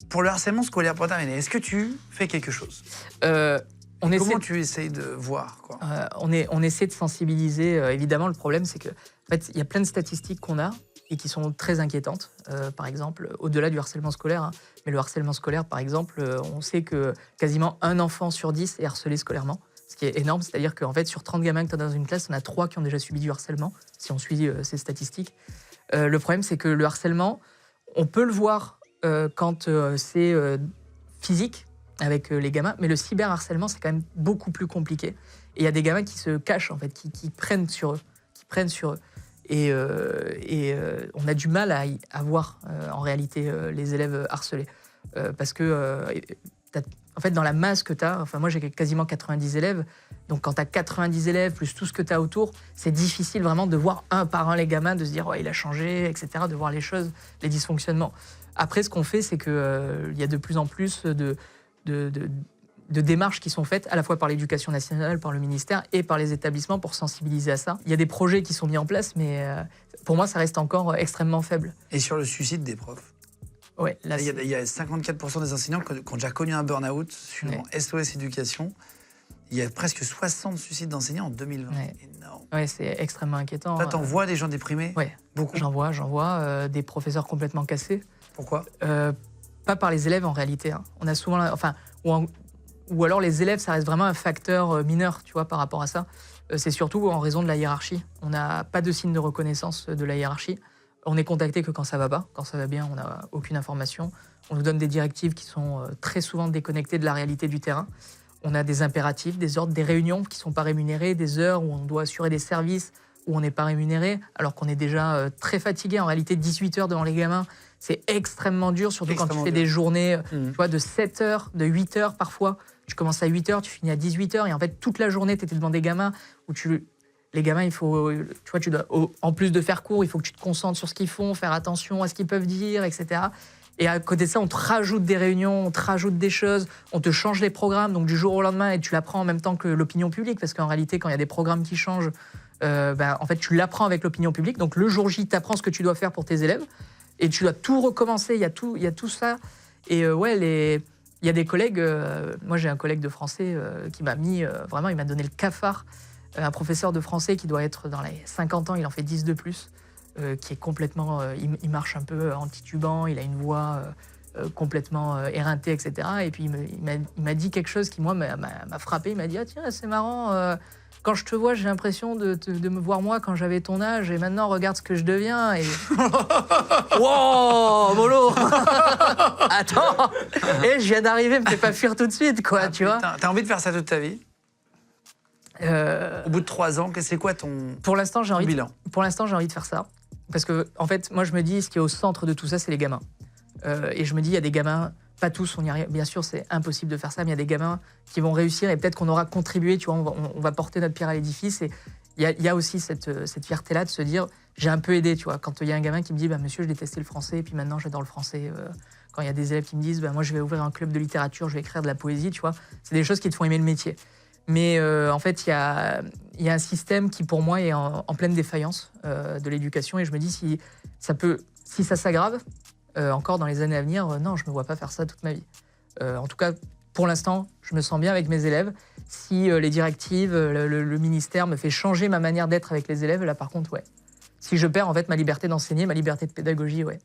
Pour le harcèlement scolaire, pour terminer, est-ce que tu fais quelque chose? Comment tu essayes de voir, quoi? On essaie de sensibiliser. Évidemment, le problème, c'est que, en fait, il y a plein de statistiques qu'on a et qui sont très inquiétantes. Par exemple, au-delà du harcèlement scolaire, hein, mais le harcèlement scolaire, par exemple, on sait que quasiment un enfant sur 10 est harcelé scolairement, ce qui est énorme. C'est-à-dire qu'en fait, sur 30 gamins que tu as dans une classe, il y en a 3 qui ont déjà subi du harcèlement, si on suit ces statistiques. Le problème, c'est que le harcèlement, on peut le voir quand c'est physique, avec les gamins, mais le cyberharcèlement, c'est quand même beaucoup plus compliqué. Et il y a des gamins qui se cachent, en fait, qui prennent sur eux, Et on a du mal à voir, en réalité, les élèves harcelés. Parce que, en fait, dans la masse que tu as, enfin, moi, j'ai quasiment 90 élèves, donc quand tu as 90 élèves, plus tout ce que tu as autour, c'est difficile vraiment de voir un par un les gamins, de se dire, ouais, il a changé, etc., de voir les choses, les dysfonctionnements. Après, ce qu'on fait, c'est qu'il y a de plus en plus de démarches qui sont faites à la fois par l'Éducation nationale, par le ministère et par les établissements pour sensibiliser à ça. Il y a des projets qui sont mis en place, mais pour moi, ça reste encore extrêmement faible. Et sur le suicide des profs? Ouais, là, il y a 54% des enseignants qui ont déjà connu un burn-out sur SOS Éducation. Il y a presque 60 suicides d'enseignants en 2020. Ouais. Énorme. Ouais, c'est extrêmement inquiétant. Toi, t'en vois des gens déprimés? Ouais, beaucoup. J'en vois des professeurs complètement cassés. Pourquoi? Pas par les élèves en réalité. Hein. On a souvent, enfin, ou alors les élèves, ça reste vraiment un facteur mineur, tu vois, par rapport à ça. C'est surtout en raison de la hiérarchie. On n'a pas de signe de reconnaissance de la hiérarchie. On est contacté que quand ça va pas. Quand ça va bien, on n'a aucune information. On nous donne des directives qui sont très souvent déconnectées de la réalité du terrain. On a des impératifs, des ordres, des réunions qui ne sont pas rémunérées, des heures où on doit assurer des services où on n'est pas rémunéré, alors qu'on est déjà très fatigué. En réalité, 18 heures devant les gamins, c'est extrêmement dur, surtout quand tu fais des journées tu vois, de 7 heures, de 8 heures parfois. Tu commences à 8 heures, tu finis à 18 heures, et en fait, toute la journée, tu étais devant des gamins où les gamins, il faut, tu vois, en plus de faire cours, il faut que tu te concentres sur ce qu'ils font, faire attention à ce qu'ils peuvent dire, etc. Et à côté de ça, on te rajoute des réunions, on te rajoute des choses, on te change les programmes, donc du jour au lendemain, et tu l'apprends en même temps que l'opinion publique, parce qu'en réalité, quand il y a des programmes qui changent, en fait, tu l'apprends avec l'opinion publique. Donc le jour J, tu apprends ce que tu dois faire pour tes élèves, et tu dois tout recommencer, il y a tout ça. Et il y a des collègues, moi j'ai un collègue de français qui m'a mis, vraiment, il m'a donné le cafard, un professeur de français qui doit être dans les 50 ans, il en fait 10 de plus, qui est complètement, il marche un peu en titubant, il a une voix complètement éreintée, etc. Et puis il m'a dit quelque chose qui, moi, m'a frappé. Il m'a dit, ah tiens, c'est marrant, quand je te vois, j'ai l'impression de me voir moi quand j'avais ton âge, et maintenant, regarde ce que je deviens. Et... wow, mollo. Attends, et je viens d'arriver, me fais pas fuir tout de suite, quoi, tu vois. T'as envie de faire ça toute ta vie? Au bout de 3 ans, c'est quoi ton bilan? Pour l'instant, j'ai envie de faire ça. Parce que, en fait, moi, je me dis, ce qui est au centre de tout ça, c'est les gamins. Et je me dis, il y a des gamins, pas tous, on y arrive. Bien sûr, c'est impossible de faire ça, mais il y a des gamins qui vont réussir, et peut-être qu'on aura contribué, tu vois, on va porter notre pierre à l'édifice. Et il y a aussi cette fierté-là de se dire, j'ai un peu aidé, tu vois. Quand il y a un gamin qui me dit, monsieur, je détestais le français, et puis maintenant, j'adore le français. Quand il y a des élèves qui me disent, moi, je vais ouvrir un club de littérature, je vais écrire de la poésie, tu vois. C'est des choses qui te font aimer le métier. Mais en fait, il y a un système qui, pour moi, est en pleine défaillance de l'éducation. Et je me dis, si ça s'aggrave, encore dans les années à venir, non, je ne me vois pas faire ça toute ma vie. En tout cas, pour l'instant, je me sens bien avec mes élèves. Si les directives, le ministère me fait changer ma manière d'être avec les élèves, là, par contre, ouais. Si je perds, en fait, ma liberté d'enseigner, ma liberté de pédagogie, ouais.